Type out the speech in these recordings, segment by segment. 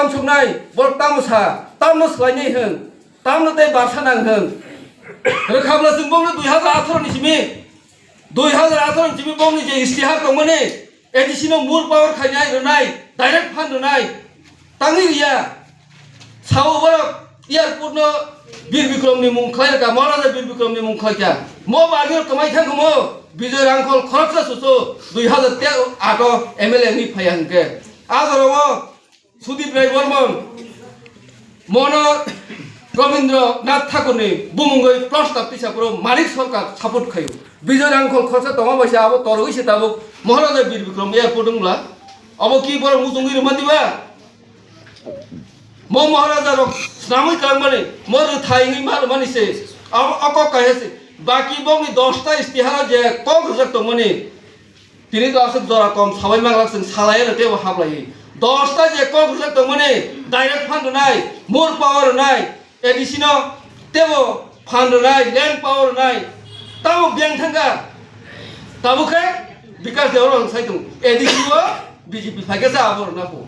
wan chuknai bor tamusa tamus lainai heng tamno tei barsa nang heng rekhabla sing bong 2018 ni simi 2018 ni simi bong ni je istihar tongmani additional mur power khainai ronai direct fund ronai tangi ria sao borok airport no bir bikrom ni mung khlai ka maharaja bir bikrom ni mung khlai ka mo bagir kamai thang mo বিজয় রাংখল খরচা সুসু 2008 MLA নি ফায়াংকে আজরম সুদীপ রায় বর্মন মন রবীন্দ্র নাথ ঠাকুরনি বুমুঙ্গই প্রস্তাব তিসাপুর মালিক সরকার support খায়ু বিজয় রাংখল খরচা তমা বসে আবো তরইছে তাবো মহারাজা বীর Vikram airport দংলা of কি বড় মুজুঙ্গির মন্দিবা ম মহারাজা রক স্নামই কারমানে মর থাইনি মার মানিছে অক কাহেছে বাকি বংনি 10টা ইস্তিহার যে কক রজক মনি তিনি তো আসে জরা কম সবাই মাগলাছেন সালায় রতে হাবলাই 10টা যে কক রজক মনি ডাইরেক্ট ফান্ড নাই মোর পাওয়ার নাই এডিশনাল তেবো ফান্ড নাই ল্যান্ড পাওয়ার নাই তাও ব্যাংক থাকা তাবুকে বিকাশ দেওয়ার সাইতুং এডিসিও বিজেপি ফাইকেসা আবর নাকো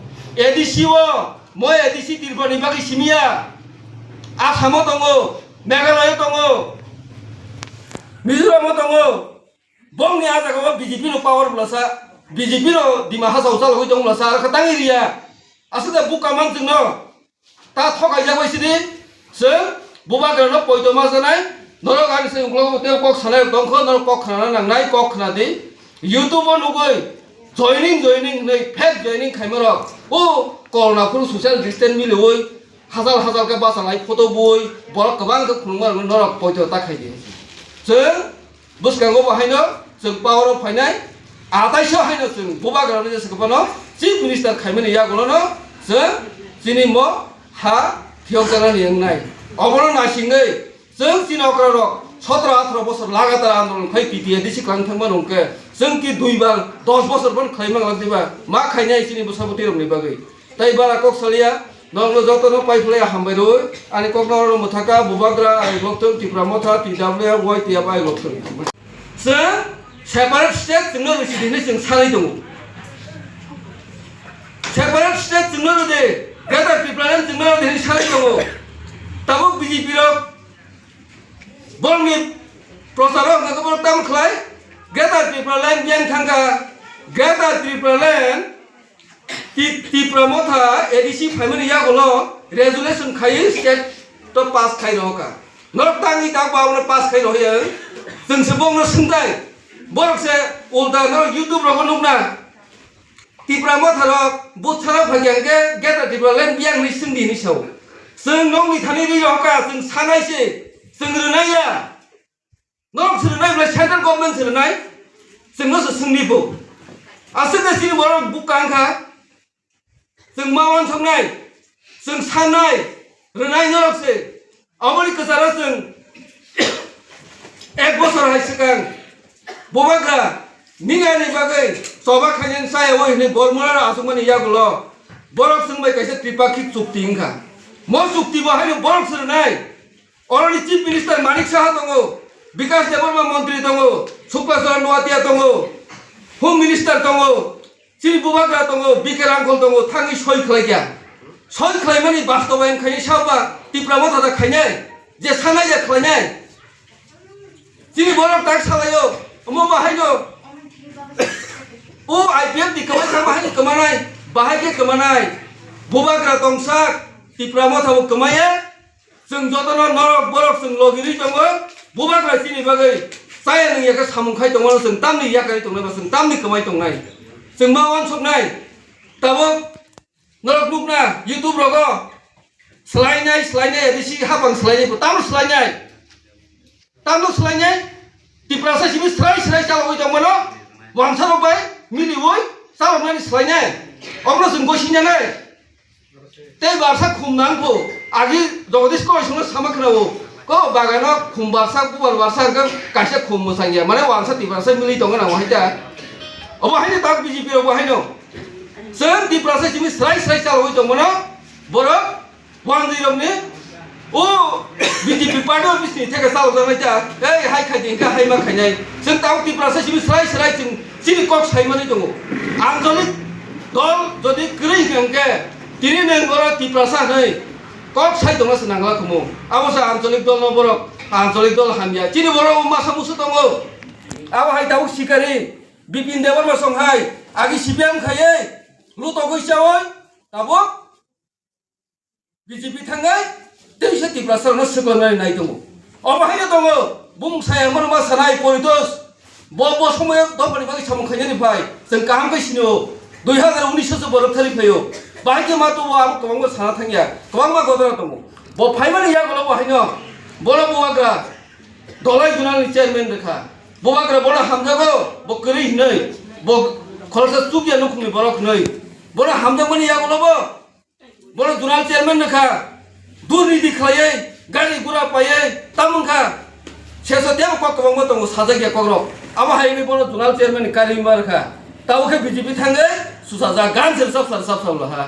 এডিসিও মই এডিসি তিরপনি বাকি সিমিয়া আসামও দङ মেঘালয় দङ মিজোরামও দङ বংনি আজাগাও বিজেপি নো পাওয়ার ব্লাসা বিজেপি নো দিমা হাসাও চাল হই দংলাসা আর খাতাং এরিয়া আসলে বুকামান जों তা ঠকাই যাবাইছিদি जों বুবাগ্রানো পয়তমা জানাই নরক আনসে উংলাও তেও কক সানাই দংখ নরক কক খানা নাংনাই কক খানাদি ইউটিউব নুগৈ জয়নিং नै फेक জয়নিং খাইমরক ও করোনাफोर सोशल डिस्टेंस मिलौই हाजार हाजार का बासालाय फटो बय बरक गोबां खुंमार नरक पयतो ताखायदि जों बुसकांगो बाहायनो जों पावाराव फायनाय आदायसो हायनो जों बुबाग्रानो जेसेबानो चिफ मिनिस्टार खायमोन यागलनो जों जिनि म हा थियकजानानि यंनाय अबनो नासिङै जों चिनावक्रारक 17-18 বছর লাগাতার আন্দোলন খাই পিটিএডিসি ক্লাंथांमोन अंके जों कि 2 बार 10 বছর बन खायमां लागदिबा मा खायनाय सिनि बसाबति रमनि बागै ताइ बारा कक्सलिया नंगलो जतनो पाइफले हामबाय रय आनि कक्सनर मथाका बुबाग्रा आइ गक्तम तिप्रामथा पिडाब्ले वाइ तिया बाय गक्तम जों सेपारेट स्टेट जोंनो रेसिडेन्ट जों सानै दङ सेपारेट स्टेट जोंनो दे ग्रेटार पिप्लान जोंनो दे सानै दङ ताबो बिजेपि र बंनि प्रचारक नगबर ताम खलाय ग्रेटार पिप्लान बियान थांगा ग्रेटार पिप्लान तिप्रामथा एडिसि फाइमोन यागलो रेजुलेशन खाइ स्टेट तो पास खाइ रहका नरतांनि ता बावनो पास खाइ रहयो जोंसो बंनो सोंजाय बरकसे उल्टा न यूट्यूब रगो नुना तिप्रामथा र बुथारा फाग्यांगे गेटा तिप्रालेन बियां नि सिंदि नि साव जों नंनि थानि रि रहका जों सानायसे जों रोनाया नरक सोरनायब्ला सेन्ट्रेल गभर्नमेन्ट सोरनाय जोंनो सोंनिबो आसोदे सिनि बर बुकांखा जों मावन संनाय जों साननाय रोनाय नरकसे अमरि कसारा जों 1 বছর हायसिगां बुबाग्रा निगानि बागै सभा खायन साय ओइनि बरमुरा आसुमनि यागलो बरक जोंबाय कायसे त्रिपाक्षिक चुक्ति इंखा म चुक्ति बाहायनो बरक सोरनाय already chief minister Manik Saha दङ विकास देबबर्मा मन्त्री दङ सुक्लाचरण नवातिया दङ होम मिनिस्टार दङ चिनि बुबाग्रा दङ बिके रांखल दङ थाङि सय खालायया सय खालायमानि बास्तबायन खायनि साबा तिप्रामथा खायनाय जे सानाय जे खालायनाय चिनि बरक ताक सालायो म बाहायनो ओ आइपिएफ नि कमाय खा बाहाय कमानाय बाहायके कमानाय बुबाग्रा दंसाक तिप्रामथाबो कमाये जों जतन नरक बरक जों लगिरि दङ बुबाग्रा चिनि बागै साय नोंयाका सामुंखाय दङ जों तामनि याकाय दंनाय जों तामनि कमाय दंनाय जों मा वान सकनाय ताबो नरक नुकना यूट्यूब रगो स्लायनाय एदिसि हाबां स्लायनाय तामनो स्लायनाय तिप्रासा सिबि स्राय चालबाय दंमोन वानसारबाय मिलिवै चालबनानै स्लायनाय अब्ला जों गसिनानै ते बारसा खुमनांगौ आगि जगदीश कयसनो सामाखनावो को बागानो खुमबारसा गुबार बारसा कासे खुम मोसांगिया माने वानसा तिप्रासा मिलि दंगन आं हायता अबहायनो ताक बिजेपि अबहायनो जों तिप्रासा सिबि स्राय चालबाय दंमोन बर वानजिरमनि ओ बिजेपि पार्टी अफिसनि थेका चालजानाय ता ए हाय खायदिंका हाय मा खायनाय जों ताव तिप्रासा सिबि स्राय जों चिनि कक सायमानै दङ आन्चलिक दल जदि ग्रै गंके তিনি নং বড় টিপ্রাসা নাই কক সাই দङ নাংলা খুমু আবসা আঞ্চলিক দল বড় আঞ্চলিক দল হামিয়া চিনি বড় মাসা মুসু দङ আবো হাই তাও শিকারি বিপিন দেবর মাসং হাই আগে সিপিএম খাইয়ে লুতো গইসাওই তাবো বিজেপি থাঙ্গাই दैसे टिप्रासारावनो सोगोनानै नाय दङ अबाहायनो दङ बुंसाया मोनमा सानाय परितोष ब समायाव दंबानि बागै सामुखायनायनिफ्राय जों गाहामगासिनो 2019 सो बरफथारि फैयो बाहायके मा दङ आं गोबांबो साना थांगिया गोबांबा गदरा दङ ब फाइबानि यागोलाव बाहायनो बड़ बवाग्रा दलाय जुनालनि चेयारमेन रेखा बवाग्रा बड़ हामजागो ब गोरै हिनै ब खलसा सुबिया नखुमनि बरक नै बड़ हामजागोनि यागोलावबो बड़ जुनाल चेयारमेन रेखा दुर्नीति खालायै गारि गुरा पायै तामुनखा शेषो देव ककबांबो दङ साजागिया कग्र आबाहायनि बर' जुनाल चेयारमेन कारिमा रेखा तावखे बिजेपि थाङै सुसाजा गान सेरसाब सारसाब सावलाहा